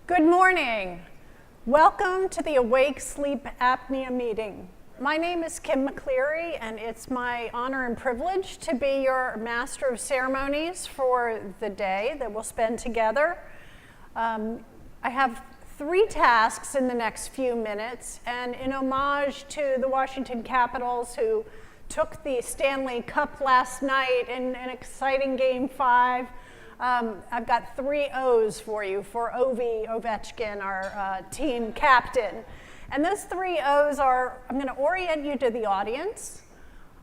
Good morning. Welcome to the Awake Sleep Apnea meeting. My name is Kim McCleary, and it's my honor and privilege to be your Master of Ceremonies for the day that we'll spend together. I have 3 tasks in the next few minutes, and in homage to the Washington Capitals, who took the Stanley Cup last night in an exciting Game 5, I've got 3 O's for you for Ovi Ovechkin, our team captain. And those 3 O's are, I'm going to orient you to the audience,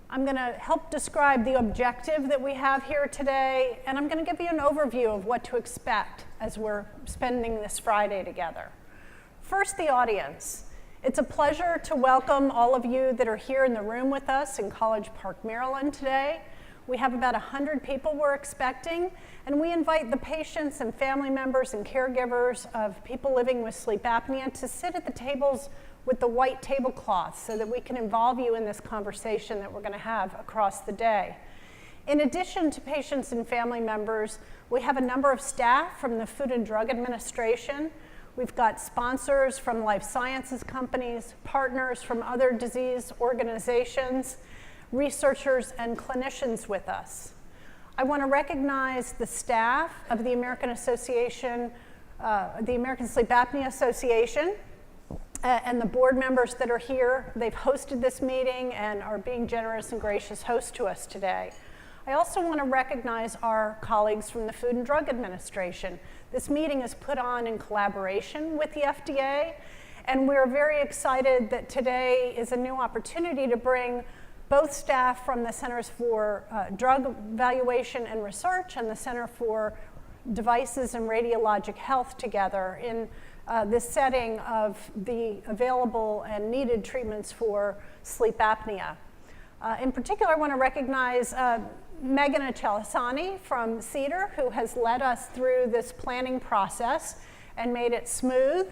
I'm going to help describe the objective that we have here today, and I'm going to give you an overview of what to expect as we're spending this Friday together. First, the audience. It's a pleasure to welcome all of you that are here in the room with us in College Park, Maryland today. We have about 100 people we're expecting, and we invite the patients and family members and caregivers of people living with sleep apnea to sit at the tables with the white tablecloths so that we can involve you in this conversation that we're going to have across the day. In addition to patients and family members, we have a number of staff from the Food and Drug Administration. We've got sponsors from life sciences companies, partners from other disease organizations, researchers and clinicians with us. I want to recognize the staff of the American Sleep Apnea Association and the board members that are here. They've hosted this meeting and are being generous and gracious hosts to us today. I also want to recognize our colleagues from the Food and Drug Administration. This meeting is put on in collaboration with the FDA, and we're very excited that today is a new opportunity to bring both staff from the Centers for Drug Evaluation and Research and the Center for Devices and Radiologic Health together in this setting of the available and needed treatments for sleep apnea. In particular, I want to recognize Megan Achelasani from Cedar, who has led us through this planning process and made it smooth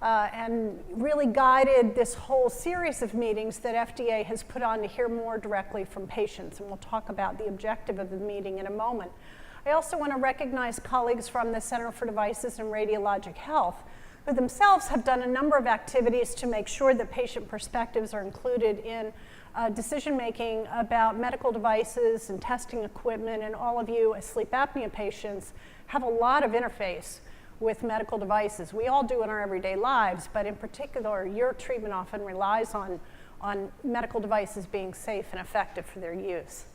and really guided this whole series of meetings that FDA has put on to hear more directly from patients, and we'll talk about the objective of the meeting in a moment. I also want to recognize colleagues from the Center for Devices and Radiologic Health, who themselves have done a number of activities to make sure that patient perspectives are included in decision-making about medical devices and testing equipment, and all of you as sleep apnea patients have a lot of interface with medical devices. We all do in our everyday lives, but in particular, your treatment often relies on medical devices being safe and effective for their use.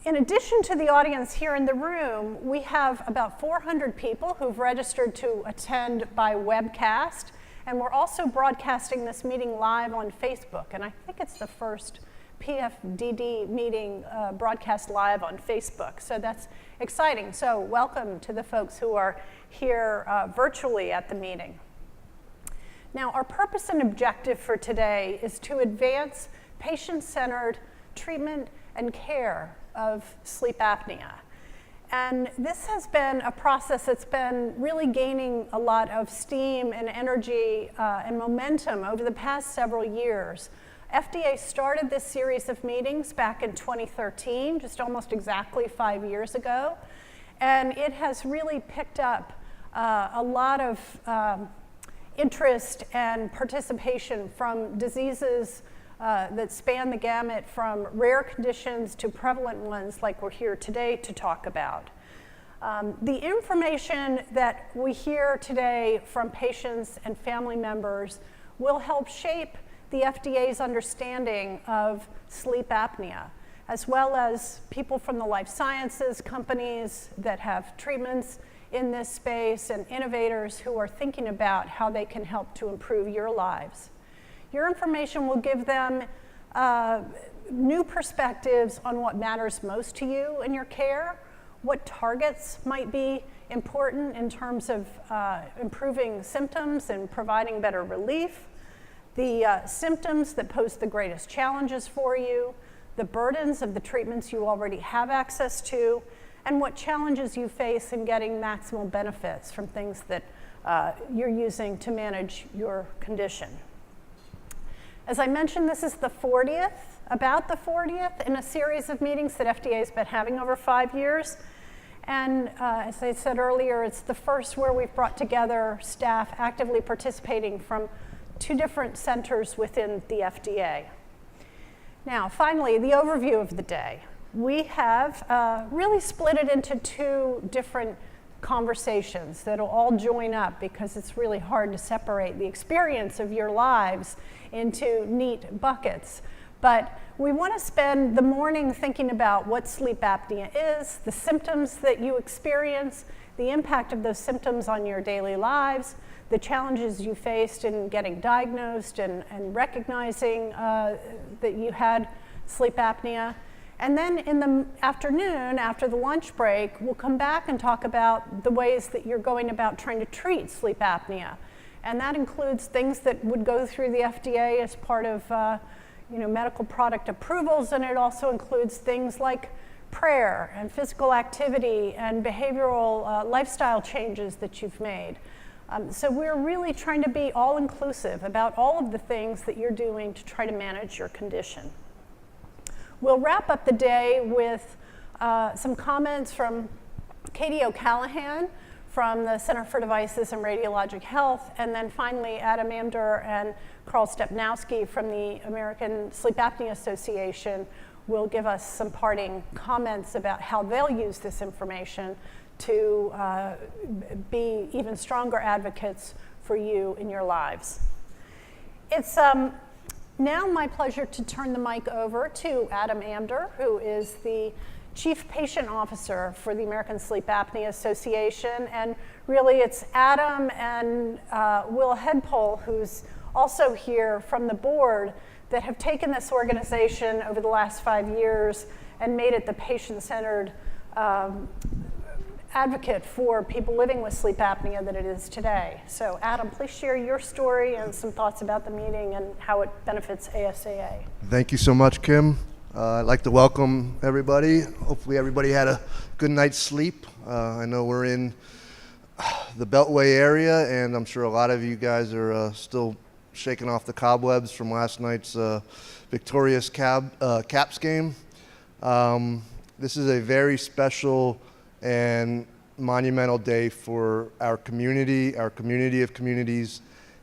In addition to the audience here in the room, we have about 400 people who've registered to attend by webcast, and we're also broadcasting this meeting live on Facebook, and I think it's the first PFDD meeting broadcast live on Facebook, so that's exciting. So welcome to the folks who are here virtually at the meeting. Now, our purpose and objective for today is to advance patient-centered treatment and care of sleep apnea. And this has been a process that's been really gaining a lot of steam and energy and momentum over the past several years. FDA started this series of meetings back in 2013, just almost exactly 5 years ago, and it has really picked up a lot of interest and participation from diseases that span the gamut from rare conditions to prevalent ones like we're here today to talk about. The information that we hear today from patients and family members will help shape the FDA's understanding of sleep apnea, as well as people from the life sciences companies that have treatments in this space and innovators who are thinking about how they can help to improve your lives. Your information will give them new perspectives on what matters most to you in your care, what targets might be important in terms of improving symptoms and providing better relief, the symptoms that pose the greatest challenges for you, the burdens of the treatments you already have access to, and what challenges you face in getting maximal benefits from things that you're using to manage your condition. As I mentioned, this is the 40th, about the 40th in a series of meetings that FDA has been having over 5 years. And as I said earlier, it's the first where we've brought together staff actively participating from 2 different centers within the FDA. Now, finally, the overview of the day. We have really split it into 2 different conversations that'll all join up because it's really hard to separate the experience of your lives into neat buckets. But we want to spend the morning thinking about what sleep apnea is, the symptoms that you experience, the impact of those symptoms on your daily lives, the challenges you faced in getting diagnosed and recognizing that you had sleep apnea. And then in the afternoon, after the lunch break, we'll come back and talk about the ways that you're going about trying to treat sleep apnea. And that includes things that would go through the FDA as part of medical product approvals, and it also includes things like prayer and physical activity and behavioral lifestyle changes that you've made. So we're really trying to be all-inclusive about all of the things that you're doing to try to manage your condition. We'll wrap up the day with some comments from Katie O'Callahan from the Center for Devices and Radiologic Health, and then finally Adam Amdur and Carl Stepnowski from the American Sleep Apnea Association will give us some parting comments about how they'll use this information to be even stronger advocates for you in your lives. It's now my pleasure to turn the mic over to Adam Amdur, who is the Chief Patient Officer for the American Sleep Apnea Association. And really it's Adam and Will Headpole, who's also here from the board, that have taken this organization over the last 5 years and made it the patient-centered advocate for people living with sleep apnea that it is today. So Adam, please share your story and some thoughts about the meeting and how it benefits ASAA. Thank you so much, Kim. I'd like to welcome everybody. Hopefully everybody had a good night's sleep. I know we're in the Beltway area, and I'm sure a lot of you guys are still shaking off the cobwebs from last night's victorious Caps game. This is a very special and monumental day for our community of communities,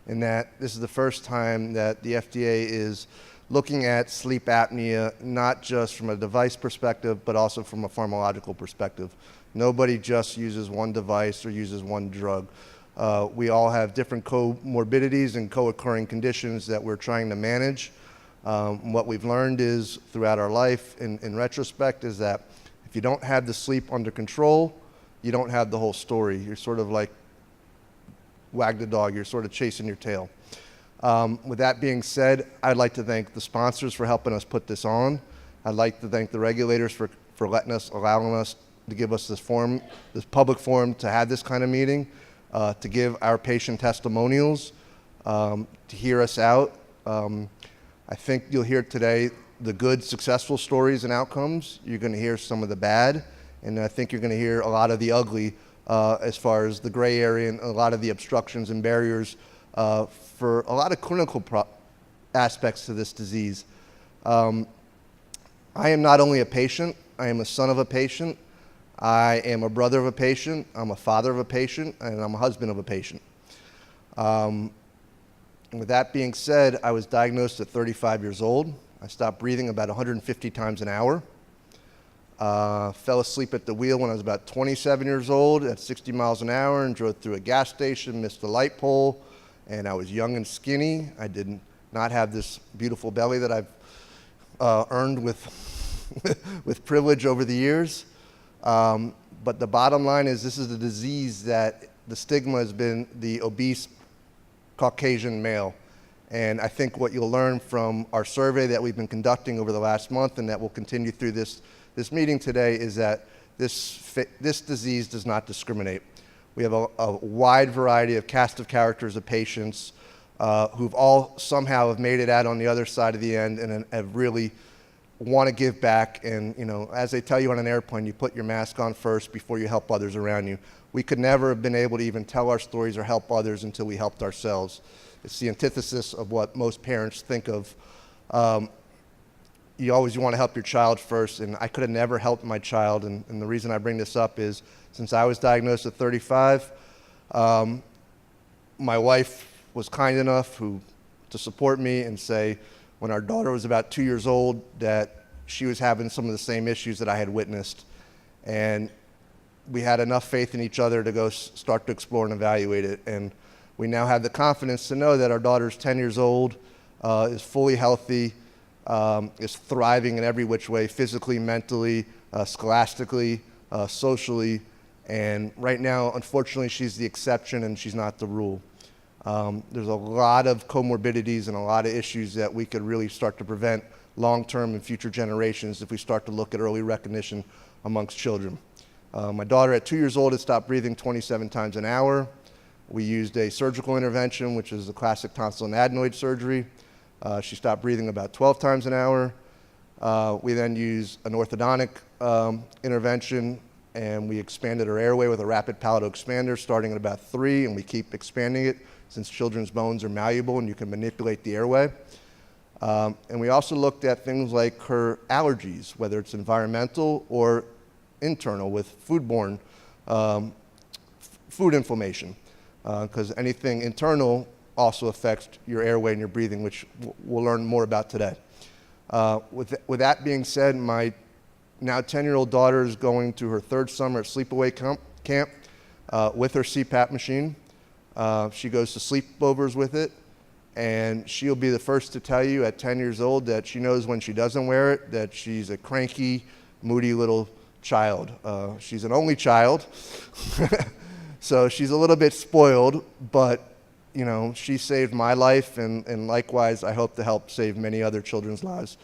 in that this is the first time that the FDA is looking at sleep apnea, not just from a device perspective, but also from a pharmacological perspective. Nobody just uses one device or uses one drug. We all have different comorbidities and co-occurring conditions that we're trying to manage. What we've learned is throughout our life, in retrospect, is that if you don't have the sleep under control, you don't have the whole story. You're sort of like wag the dog, you're sort of chasing your tail. With that being said, I'd like to thank the sponsors for helping us put this on. I'd like to thank the regulators for allowing us to give us this public forum to have this kind of meeting, to give our patient testimonials, to hear us out. I think you'll hear today the good, successful stories and outcomes. You're going to hear some of the bad, and I think you're going to hear a lot of the ugly as far as the gray area and a lot of the obstructions and barriers for a lot of clinical aspects to this disease. I am not only a patient, I am a son of a patient, I am a brother of a patient, I'm a father of a patient, and I'm a husband of a patient. And with that being said, I was diagnosed at 35 years old. I stopped breathing about 150 times an hour. Fell asleep at the wheel when I was about 27 years old at 60 miles an hour and drove through a gas station, missed a light pole, and I was young and skinny. I did not have this beautiful belly that I've earned with privilege over the years. But the bottom line is this is a disease that the stigma has been the obese Caucasian male. And I think what you'll learn from our survey that we've been conducting over the last month and that will continue through this meeting today is that this disease does not discriminate. We have a wide variety of cast of characters of patients who've all somehow have made it out on the other side of the end and have really want to give back. And as they tell you on an airplane, you put your mask on first before you help others around you. We could never have been able to even tell our stories or help others until we helped ourselves. It's the antithesis of what most parents think of you always want to help your child first, and I could have never helped my child. And the reason I bring this up is since I was diagnosed at 35, my wife was kind enough to support me and say when our daughter was about 2 years old that she was having some of the same issues that I had witnessed. And we had enough faith in each other to go start to explore and evaluate it. And we now have the confidence to know that our daughter's 10 years old, is fully healthy, is thriving in every which way, physically, mentally, scholastically, socially. And right now, unfortunately, she's the exception and she's not the rule. There's a lot of comorbidities and a lot of issues that we could really start to prevent long-term and future generations if we start to look at early recognition amongst children. My daughter at 2 years old had stopped breathing 27 times an hour. We used a surgical intervention, which is the classic tonsil and adenoid surgery. She stopped breathing about 12 times an hour. We then used an orthodontic intervention, and we expanded her airway with a rapid palatal expander starting at about 3, and we keep expanding it since children's bones are malleable and you can manipulate the airway. And we also looked at things like her allergies, whether it's environmental or internal with foodborne food inflammation, because anything internal also affects your airway and your breathing, which we'll learn more about today. With that being said, my now 10-year-old daughter is going to her 3rd summer at Sleepaway Camp with her CPAP machine. She goes to sleepovers with it, and she'll be the first to tell you at 10 years old that she knows when she doesn't wear it that she's a cranky, moody little child. She's an only child, so she's a little bit spoiled, but you know, she saved my life, and likewise, I hope to help save many other children's lives.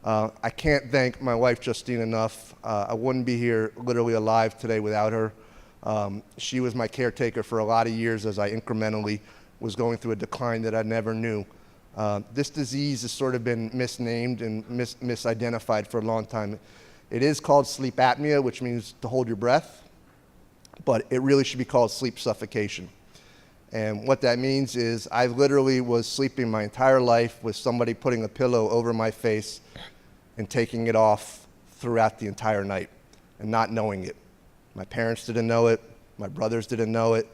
I can't thank my wife, Justine, enough. I wouldn't be here literally alive today without her. She was my caretaker for a lot of years as I incrementally was going through a decline that I never knew. This disease has sort of been misnamed and misidentified for a long time. It is called sleep apnea, which means to hold your breath, but it really should be called sleep suffocation. And what that means is I literally was sleeping my entire life with somebody putting a pillow over my face and taking it off throughout the entire night and not knowing it. My parents didn't know it. My brothers didn't know it.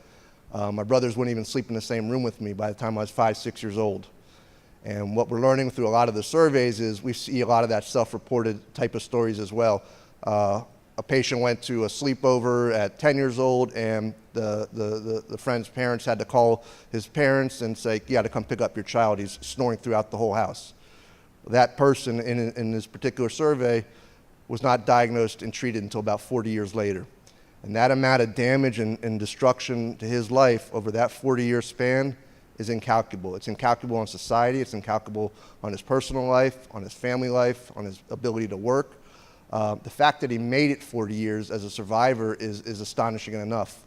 My brothers wouldn't even sleep in the same room with me by the time I was 5, 6 years old. And what we're learning through a lot of the surveys is we see a lot of that self-reported type of stories as well. A patient went to a sleepover at 10 years old, and the friend's parents had to call his parents and say, you got to come pick up your child. He's snoring throughout the whole house. That person in this particular survey was not diagnosed and treated until about 40 years later. And that amount of damage and destruction to his life over that 40-year span is incalculable. It's incalculable on society. It's incalculable on his personal life, on his family life, on his ability to work. The fact that he made it 40 years as a survivor is astonishing enough.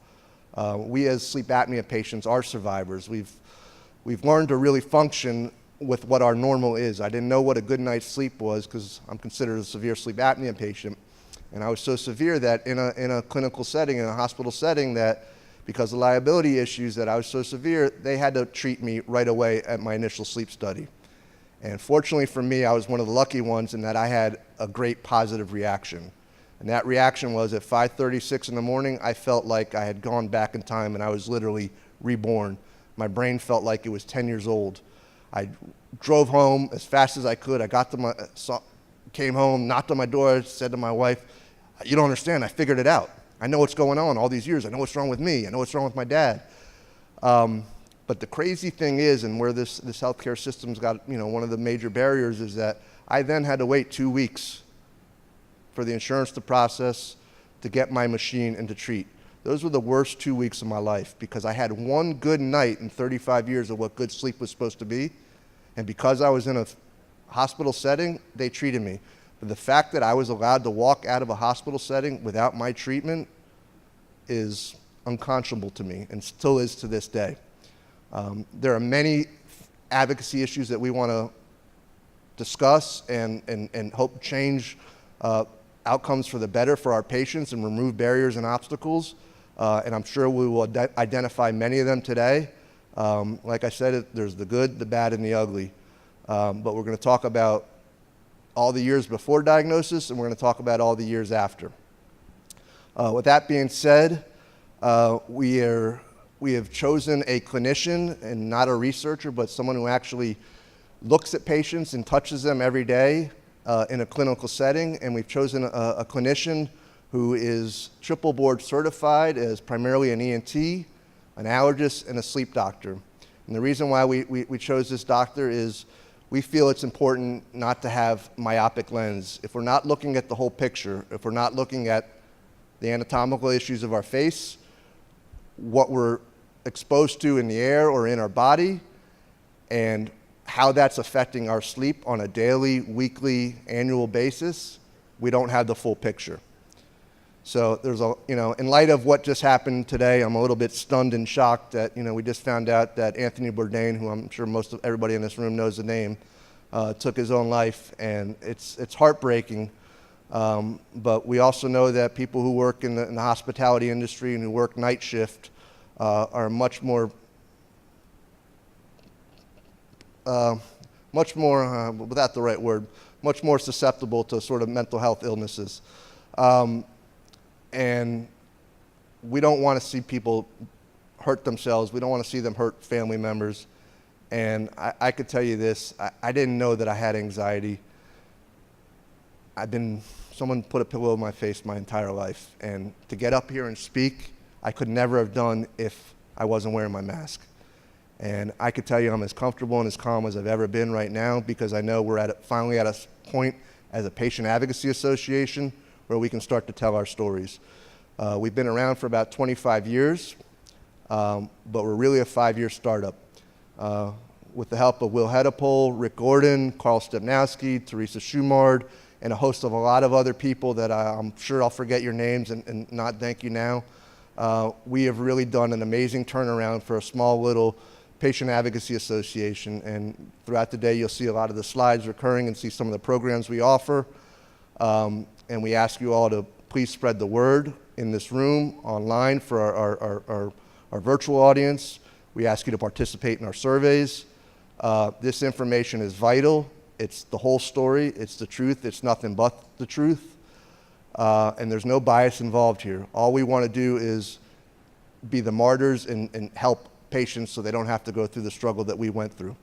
We as sleep apnea patients are survivors. We've learned to really function with what our normal is. I didn't know what a good night's sleep was because I'm considered a severe sleep apnea patient. And I was so severe that in a clinical setting, in a hospital setting, that because of liability issues that I was so severe, they had to treat me right away at my initial sleep study. And fortunately for me, I was one of the lucky ones in that I had a great positive reaction. And that reaction was at 5:36 in the morning, I felt like I had gone back in time and I was literally reborn. My brain felt like it was 10 years old. I drove home as fast as I could. I came home, knocked on my door, said to my wife, you don't understand, I figured it out. I know what's going on all these years. I know what's wrong with me. I know what's wrong with my dad. But the crazy thing is, and where this healthcare system's got, one of the major barriers is that I then had to wait 2 weeks for the insurance to process, to get my machine and to treat. Those were the worst 2 weeks of my life because I had one good night in 35 years of what good sleep was supposed to be. And because I was in a hospital setting, they treated me. But the fact that I was allowed to walk out of a hospital setting without my treatment is unconscionable to me and still is to this day. There are many advocacy issues that we want to discuss and hope change outcomes for the better for our patients and remove barriers and obstacles. And I'm sure we will identify many of them today. Like I said, there's the good, the bad, and the ugly. But we're going to talk about all the years before diagnosis, and we're going to talk about all the years after. With that being said, we have chosen a clinician and not a researcher, but someone who actually looks at patients and touches them every day in a clinical setting. And we've chosen a clinician who is triple board certified as primarily an ENT, an allergist, and a sleep doctor. And the reason why we chose this doctor is we feel it's important not to have myopic lens. If we're not looking at the whole picture, if we're not looking at the anatomical issues of our face, what we're exposed to in the air or in our body, and how that's affecting our sleep on a daily, weekly, annual basis, we don't have the full picture. So there's in light of what just happened today, I'm a little bit stunned and shocked that, we just found out that Anthony Bourdain, who I'm sure most of everybody in this room knows the name, took his own life, and it's heartbreaking. But we also know that people who work in the hospitality industry and who work night shift are much more, without the right word, much more susceptible to sort of mental health illnesses. And we don't want to see people hurt themselves. We don't want to see them hurt family members. And I could tell you this, I didn't know that I had anxiety. Someone put a pillow in my face my entire life. And to get up here and speak, I could never have done if I wasn't wearing my mask. And I could tell you I'm as comfortable and as calm as I've ever been right now, because I know we're finally at a point as a patient advocacy association where we can start to tell our stories. We've been around for about 25 years, but we're really a 5-year startup. With the help of Will Hedapole, Rick Gordon, Carl Stepnowski, Teresa Schumard, and a host of a lot of other people that I'm sure I'll forget your names and not thank you now. We have really done an amazing turnaround for a small little patient advocacy association, and throughout the day you'll see a lot of the slides recurring and see some of the programs we offer. And we ask you all to please spread the word in this room, online for our virtual audience. We ask you to participate in our surveys. This information is vital. It's the whole story. It's the truth. It's nothing but the truth. And there's no bias involved here. All we want to do is be the martyrs and help patients so they don't have to go through the struggle that we went through.